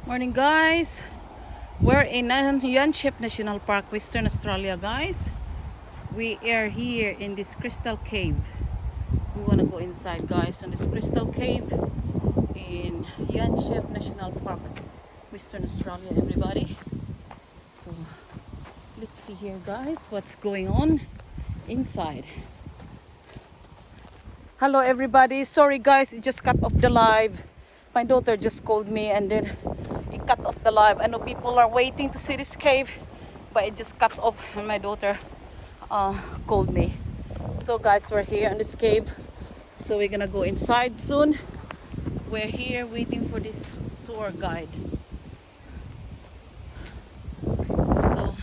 Morning, guys. We're in Yanchep National Park, Western Australia, guys. We are here in this crystal cave. We want to go inside, guys, on this crystal cave in Yanchep National Park, Western Australia, everybody. So let's see here, guys, what's going on inside. Hello, everybody. Sorry, guys, it just cut off the live. My daughter just called me and then it cut off the live. I know people are waiting to see this cave, but it just cut off and my daughter called me. So, guys, we're here in this cave. So we're gonna go inside soon. We're here waiting for this tour guide. So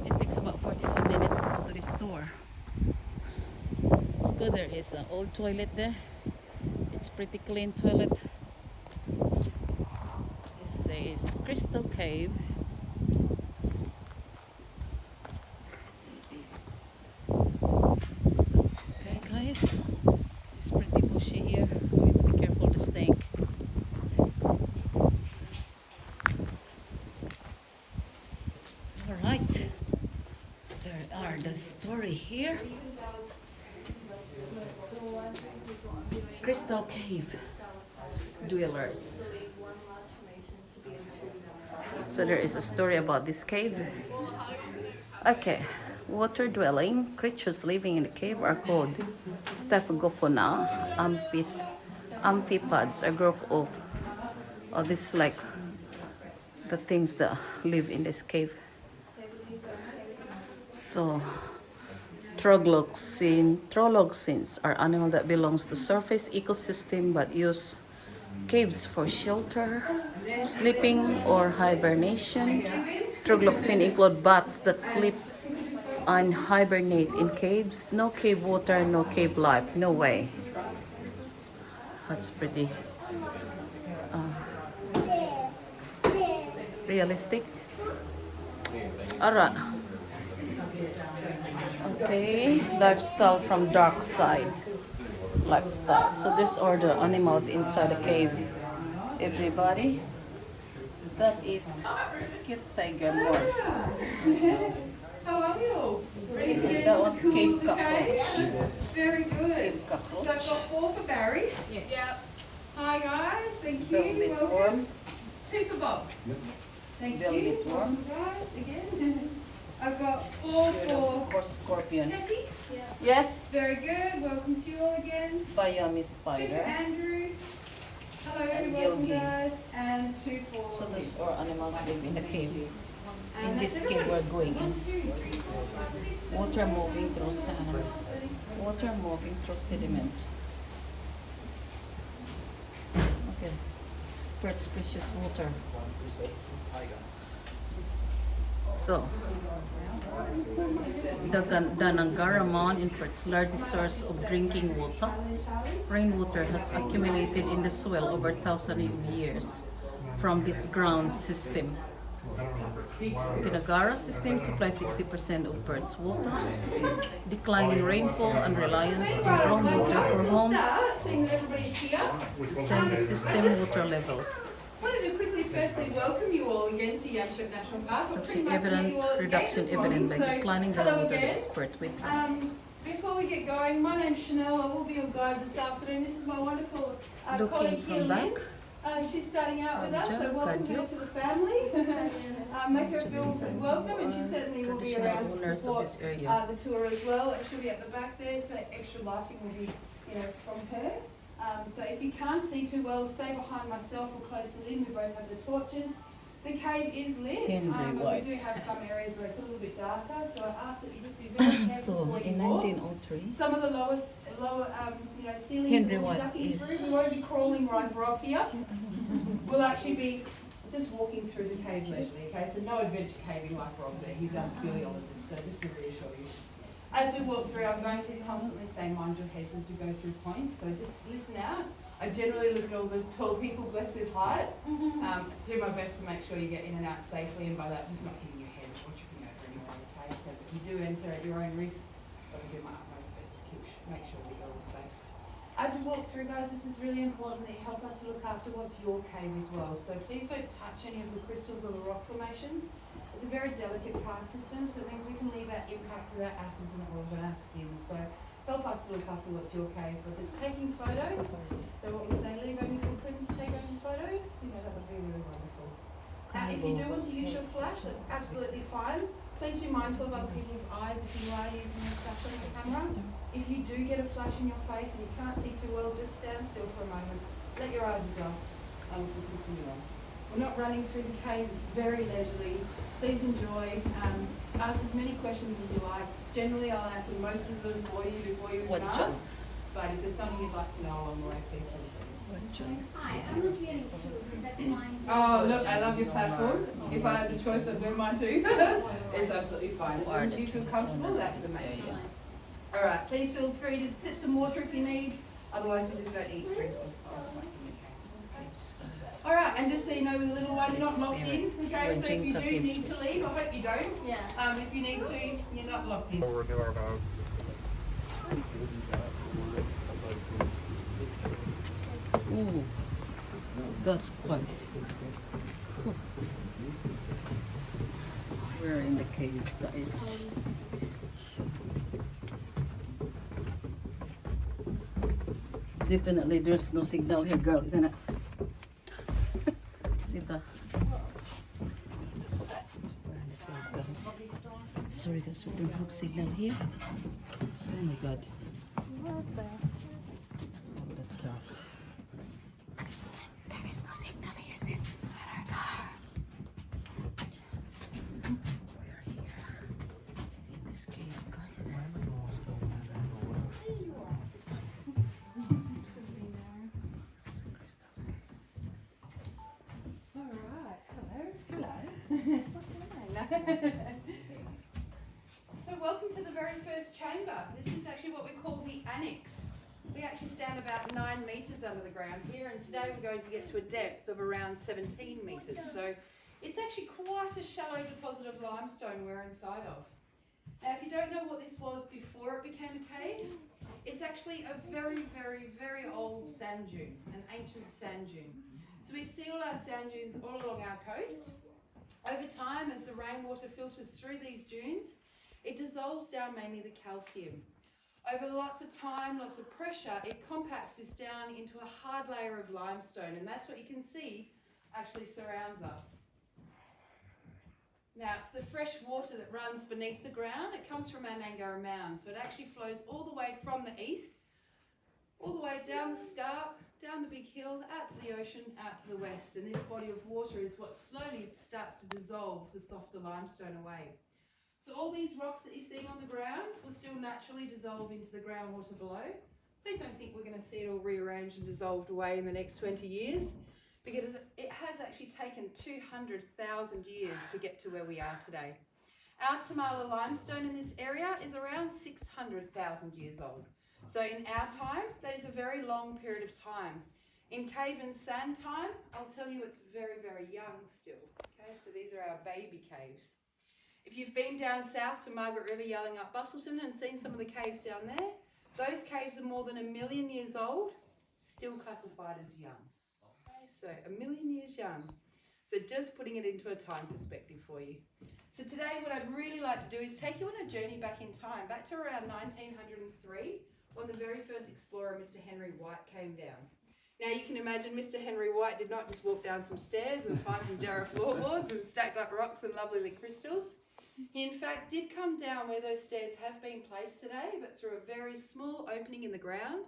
it takes about 45 minutes to go to this tour. It's good. There is an old toilet there. It's pretty clean toilet. It says Crystal Cave. Okay, guys. It's pretty bushy here. We need to be careful of the snake. Alright. There are the story here. Crystal Cave dwellers. So there is a story about this cave. Okay, water dwelling creatures living in the cave are called Staphylophona amphipods, a group of this is like the things that live in this cave. So troglodytes are animals that belongs to surface ecosystem but use caves for shelter, sleeping, or hibernation. Troglodytes include bats that sleep and hibernate in caves. No cave water, no cave life. No way. That's pretty realistic. Alright. Okay, lifestyle from dark side. Lifestyle. So these are the animals inside the cave. Everybody. That is skit tiger morph. How are you? Ready to get That into was the Cape cool cave? Cockroach. Very good. Cape So I've cockroach. got 4 for Barry. Yep. Hi guys, thank you. Velvet Welcome. worm. 2 for Bob. Thank Velvet you. worm. Welcome guys again. I've got 4 Shoot, for of course, scorpion. Tessie. Yes. Very good. Welcome to you all again. Bayami 2 for spider. Andrew. Hello, And welcome Gilgi. guys. And 2 for. So those are animals live in the cave. In And this that's cave we're everybody. going 1, in. 2, 3, 4, 5, 6, 7, Water 8, moving through sand. Water moving through sediment. Okay. Perth's precious water. So, the Danangara Mound in Perth's largest source of drinking water. Rainwater has accumulated in the soil over thousands of years from this ground system. The Nagara system supplies 60% of Perth's water. Declining rainfall and reliance on groundwater for homes Seeing that everybody's here. send the system water levels. Wanted to quickly firstly welcome you all again to Yanchep National Park. We're pretty Actually, much met you all at the gate reduction this morning, evident by so declining hello groundwater again. levels Perth wetlands. Before we get going, my name's Chanel. I will be your guide this afternoon. This is my wonderful Looking colleague here, from Lynn. back. She's starting out with us, so Roger, welcome her Kadyuk. to the family. Make her feel welcome, and she certainly will be Traditional around to owners of support this area. the tour as well. And she'll be at the back there, so extra lighting will be, from her. So if you can't see too well, stay behind myself or close to Lynn. We both have the torches. The cave is lit, Henry but White. we do have some areas where it's a little bit darker. So I ask that you just be very careful So, before you in walk. 1903, Some of the lower ceilings Henry will be White ducking is- through. We won't be crawling right up here. We'll actually be just walking through the cave leisurely, okay? So no adventure caving like Rob there. He's our speleologist, so just to reassure you. As we walk through, I'm going to constantly say mind your heads as we go through points, so just listen out. I generally look at all the tall people blessed with height, do my best to make sure you get in and out safely, and by that, just not hitting your head or tripping over anyone, okay? So if you do enter at your own risk, I'll do my utmost best to make sure that you're all safe. As we walk through, guys, this is really important that you help us to look after what's your cave as well. So please don't touch any of the crystals or the rock formations. It's a very delicate caste system, so it means we can leave our impact with our acids and oils on our skin. So help us to look after what's your cave. But just taking photos, so what we say, leave only footprints, take only photos, you know, that would be really wonderful. If you do want to use your flash, that's absolutely fine. Please be mindful of other people's eyes if you are using your flash on your camera. If you do get a flash in your face and you can't see too well, just stand still for a moment. Let your eyes adjust and we can continue on. We're not running through the cave, it's very leisurely. Please enjoy. Ask as many questions as you like. Generally, I'll answer most of them for you before you even ask. But if there's something you'd like to know along the way, please feel free. Hi, I'm looking at you. Oh, look, I love your platforms. If I had the choice, I'd wear mine too. It's absolutely fine. As long as you feel comfortable, that's the main thing. All right, please feel free to sip some water if you need. Otherwise, we just don't eat, drink, or smoke in the cave. All right, and just so you know, with the little one, you're not locked in. Okay, so if you do need to leave, I hope you don't. Yeah. If you need to, you're not locked in. Ooh, that's quite. We're in the cave, guys. Definitely, there's no signal here, girl, isn't it? See the. Guys. Sorry, guys, we don't have signal here. Oh my God. Oh, that's dark. There is no signal here, Sid. We are here in this cave, guys. Some crystals, guys. All right, hello. What's your name? So welcome to the very first chamber. This is actually what we call the annex. We actually stand about 9 metres under the ground here, and today we're going to get to a depth of around 17 metres. So it's actually quite a shallow deposit of limestone we're inside of. Now, if you don't know what this was before it became a cave, it's actually a very, very, very old sand dune, an ancient sand dune. So we see all our sand dunes all along our coast. Over time, as the rainwater filters through these dunes, it dissolves down mainly the calcium. Over lots of time, lots of pressure, it compacts this down into a hard layer of limestone, and that's what you can see actually surrounds us. Now, it's the fresh water that runs beneath the ground. It comes from our Nangara Mound, so it actually flows all the way from the east, all the way down the scarp, down the big hill, out to the ocean, out to the west, and this body of water is what slowly starts to dissolve the softer limestone away. So all these rocks that you're seeing on the ground will still naturally dissolve into the groundwater below. Please don't think we're going to see it all rearranged and dissolved away in the next 20 years, because it has actually taken 200,000 years to get to where we are today. Our Tamala limestone in this area is around 600,000 years old. So in our time, that is a very long period of time. In cave and sand time, I'll tell you it's very, very young still. Okay, so these are our baby caves. If you've been down south to Margaret River, yelling up Bustleton and seen some of the caves down there, those caves are more than 1 million years old, still classified as young. Okay, so 1 million years young. So just putting it into a time perspective for you. So today what I'd really like to do is take you on a journey back in time, back to around 1903, when the very first explorer, Mr. Henry White, came down. Now you can imagine Mr. Henry White did not just walk down some stairs and find some jarrah floorboards and stacked up rocks and lovely crystals. He in fact did come down where those stairs have been placed today, but through a very small opening in the ground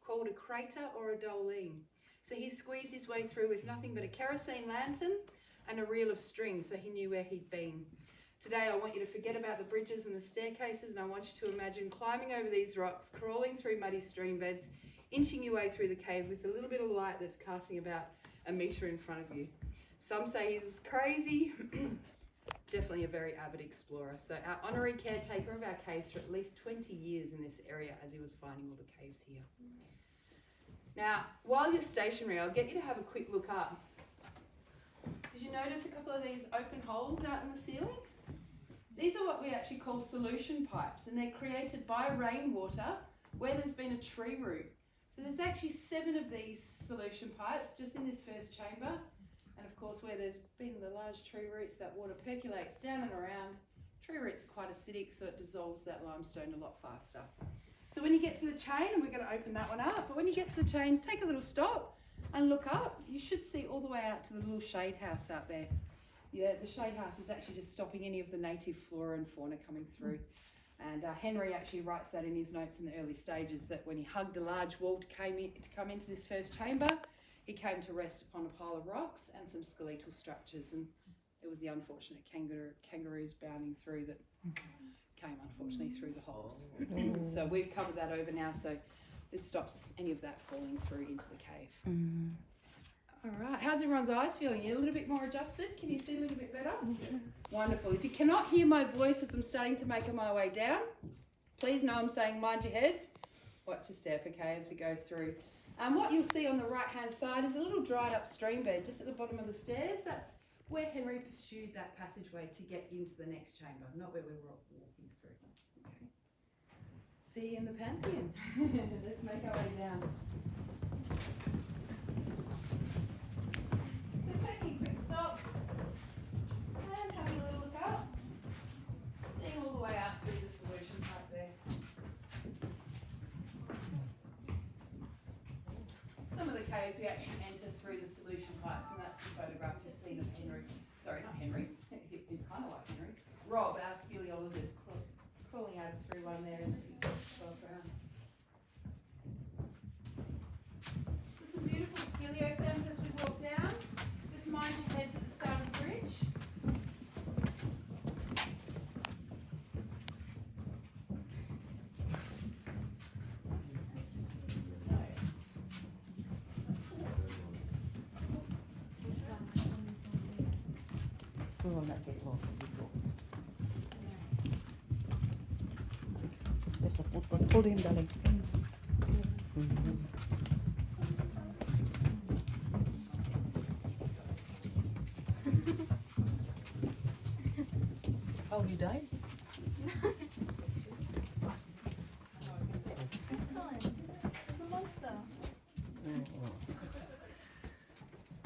called a crater or a doline. So he squeezed his way through with nothing but a kerosene lantern and a reel of string, so he knew where he'd been. Today I want you to forget about the bridges and the staircases, and I want you to imagine climbing over these rocks, crawling through muddy stream beds, inching your way through the cave with a little bit of light that's casting about 1 metre in front of you. Some say he was crazy. Definitely a very avid explorer. So our honorary caretaker of our caves for at least 20 years in this area as he was finding all the caves here. Now, while you're stationary, I'll get you to have a quick look up. Did you notice a couple of these open holes out in the ceiling? These are what we actually call solution pipes, and they're created by rainwater where there's been a tree root. So there's actually 7 of these solution pipes just in this first chamber. And of course, where there's been the large tree roots, that water percolates down and around. Tree roots are quite acidic, so it dissolves that limestone a lot faster. So when you get to the chain, and we're going to open that one up, but when you get to the chain, take a little stop and look up. You should see all the way out to the little shade house out there. Yeah, the shade house is actually just stopping any of the native flora and fauna coming through. And Henry actually writes that in his notes in the early stages, that when he hugged a large wall to come into this first chamber, he came to rest upon a pile of rocks and some skeletal structures, and it was the unfortunate kangaroos bounding through that came unfortunately through the holes. So we've covered that over now, so it stops any of that falling through into the cave. All right, how's everyone's eyes feeling? You a little bit more adjusted? Can you see a little bit better? Yeah. Wonderful. If you cannot hear my voice as I'm starting to make my way down, please know I'm saying mind your heads. Watch your step, okay, as we go through. What you'll see on the right-hand side is a little dried up stream bed just at the bottom of the stairs. That's where Henry pursued that passageway to get into the next chamber, not where we were walking through. Okay. See you in the Pantheon. Let's make our way down. So taking a quick stop and having a little look up, seeing all the way out through the solution pipe there. Some of the caves we actually enter through the solution pipes, and that's the photograph you've seen of Henry. Sorry, not Henry. He's kind of like Henry. Rob, our speleologist, crawling over through one there in the above ground. So some beautiful speleothems as we walk down. Just mind your heads at the start of the bridge. We will not get lost before. Because there's a football. Hold him, darling. Oh, you died? There's a monster.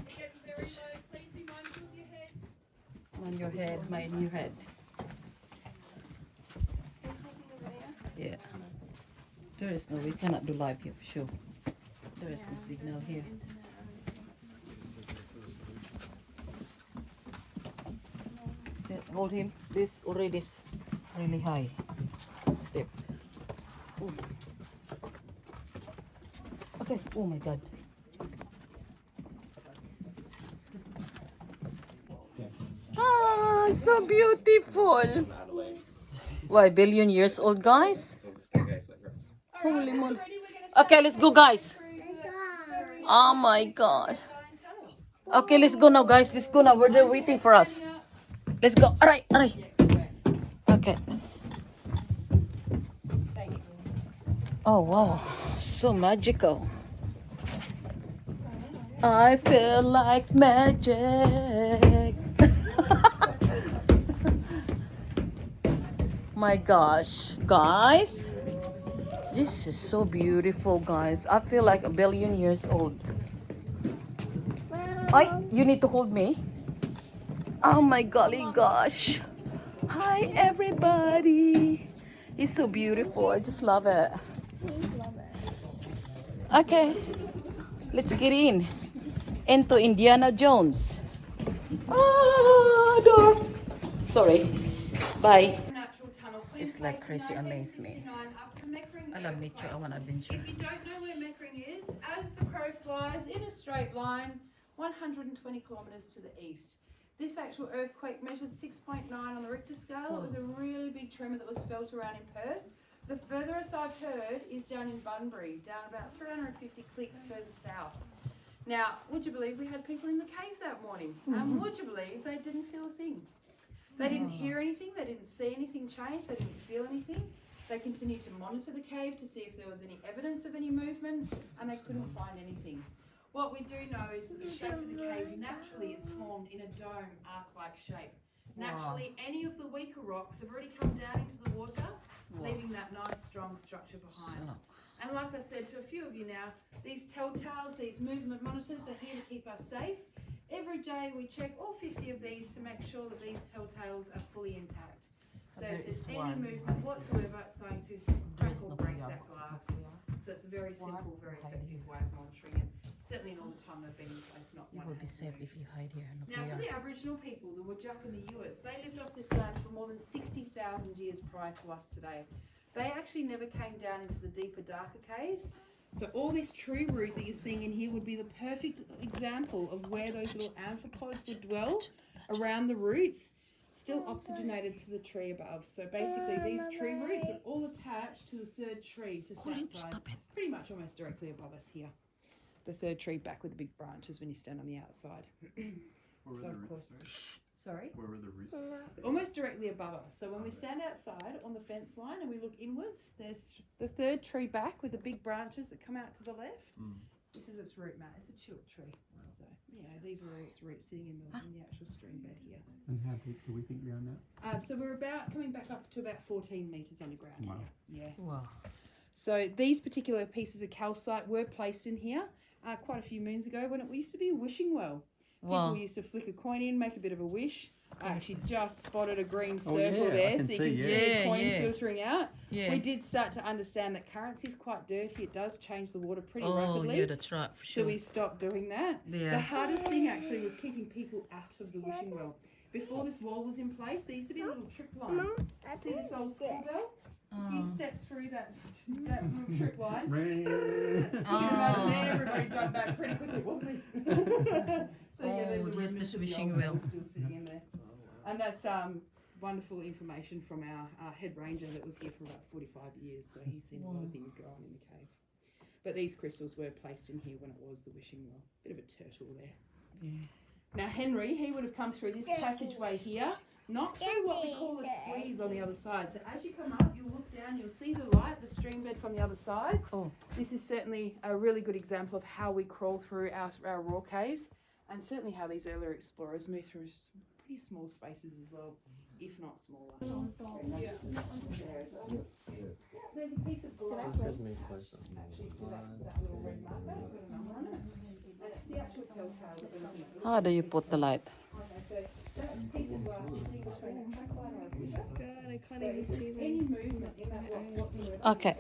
It gets very low. Please be mindful of your heads. On your head, mind your head. Are you taking a video? Yeah. There is no, we cannot do live here for sure. There is no signal here. See, hold him. This already is really high step. Ooh. Okay. Oh my God. Ah, so beautiful. Why, billion years old, guys? Holy moly. Okay, let's go, guys. Oh my God. Okay, let's go now, guys. Let's go now. They're waiting for us. Let's go. All right, all right. Okay. Oh, wow. So magical. I feel like magic. My gosh, guys. This is so beautiful, guys. I feel like a billion years old. Ay, you need to hold me. Oh my golly gosh. Hi, everybody. It's so beautiful. I just love it. Okay, let's get in into Indiana Jones. Ah, door. Sorry. Bye. Natural tunnel. It's like crazy amaze me. I love nature. I want adventure. If you don't know where Meckering is, as the crow flies in a straight line, 120 kilometres to the east. This actual earthquake measured 6.9 on the Richter scale. It was a really big tremor that was felt around in Perth. The furthest I've heard is down in Bunbury, down about 350 clicks further south. Now, would you believe we had people in the cave that morning? Would you believe they didn't feel a thing? They didn't hear anything, they didn't see anything change, they didn't feel anything. They continued to monitor the cave to see if there was any evidence of any movement, and they couldn't find anything. What we do know is that the shape of the cave naturally is formed in a dome, arc-like shape. Naturally, any of the weaker rocks have already come down into the water, leaving that nice strong structure behind. And like I said to a few of you now, these telltales, these movement monitors are here to keep us safe. Every day we check all 50 of these to make sure that these telltales are fully intact. So if there's any movement whatsoever, it's going to crack or break that glass. So it's a very simple, very effective way of monitoring it. Certainly in all the time they've been in place, not You one will be has safe moved. if you hide here. Now for the Aboriginal people, the Whadjuk and the Ewits, they lived off this land for more than 60,000 years prior to us today. They actually never came down into the deeper, darker caves. So all this tree root that you're seeing in here would be the perfect example of where those little amphipods would dwell around the roots, still oxygenated to the tree above. So basically these tree roots are all attached to the third tree just outside, pretty much almost directly above us here. The third tree back with the big branches when you stand on the outside. So of course, sorry? Where were the roots? Almost directly above us. So when we stand outside on the fence line and we look inwards, there's the third tree back with the big branches that come out to the left. This is its root mat. It's a chilled tree. So yeah, these are all its roots sitting in the actual stream bed here. And how deep do we think we are now? So we're about coming back up to about 14 metres underground Wow. here. Yeah. Wow. So these particular pieces of calcite were placed in here quite a few moons ago when it used to be a wishing well. Wow. People used to flick a coin in, make a bit of a wish. I actually just spotted a green circle yeah, I there, can so you see, can yeah. see the Yeah, coin yeah. filtering out. Yeah. We did start to understand that currency is quite dirty. It does change the water pretty Oh, rapidly. yeah, that's right, for So sure. we stopped doing that. Yeah. The hardest thing actually was keeping people out of the wishing well. Before this wall was in place, there used to be a little trip line. See this old school bell? If you step through that little trip line, you can imagine everybody jumped back pretty quickly, wasn't it? So yeah, there's a Oh, here's this remnant of the wishing old well. still sitting in there. And that's wonderful information from our head ranger that was here for about 45 years, so he's seen a lot of things go on in the cave. But these crystals were placed in here when it was the wishing well. Bit of a turtle there. Yeah. Now Henry, he would have come through this passageway here, not through what we call a squeeze on the other side. So as you come up, you'll look down, you'll see the light, the stream bed from the other side. Oh. This is certainly a really good example of how we crawl through our raw caves, and certainly how these earlier explorers moved through some pretty small spaces as well, if not smaller. Yeah. There's a piece of glass actually to that little red marker. It's got a number on it. And it's the actual telltale that we're looking at. How do you put the light? Okay, so that piece of glass is sitting between a crack light and a fissure. God, I can't So even if see there's them. any movement in that rock whatsoever, Okay.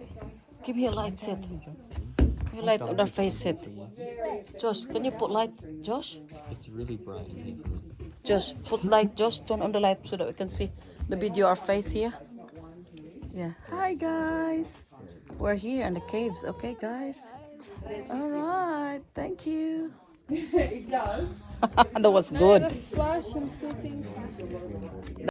Give me a light set. You light on the face set. Josh, can you put light? Josh? It's really bright. Josh, put light. Josh, turn on the light so that we can see the video our face here. Yeah. Hi guys. We're here in the caves. Okay, guys. All right. Thank you. it does. That was good. Flash, I'm still seeing flash.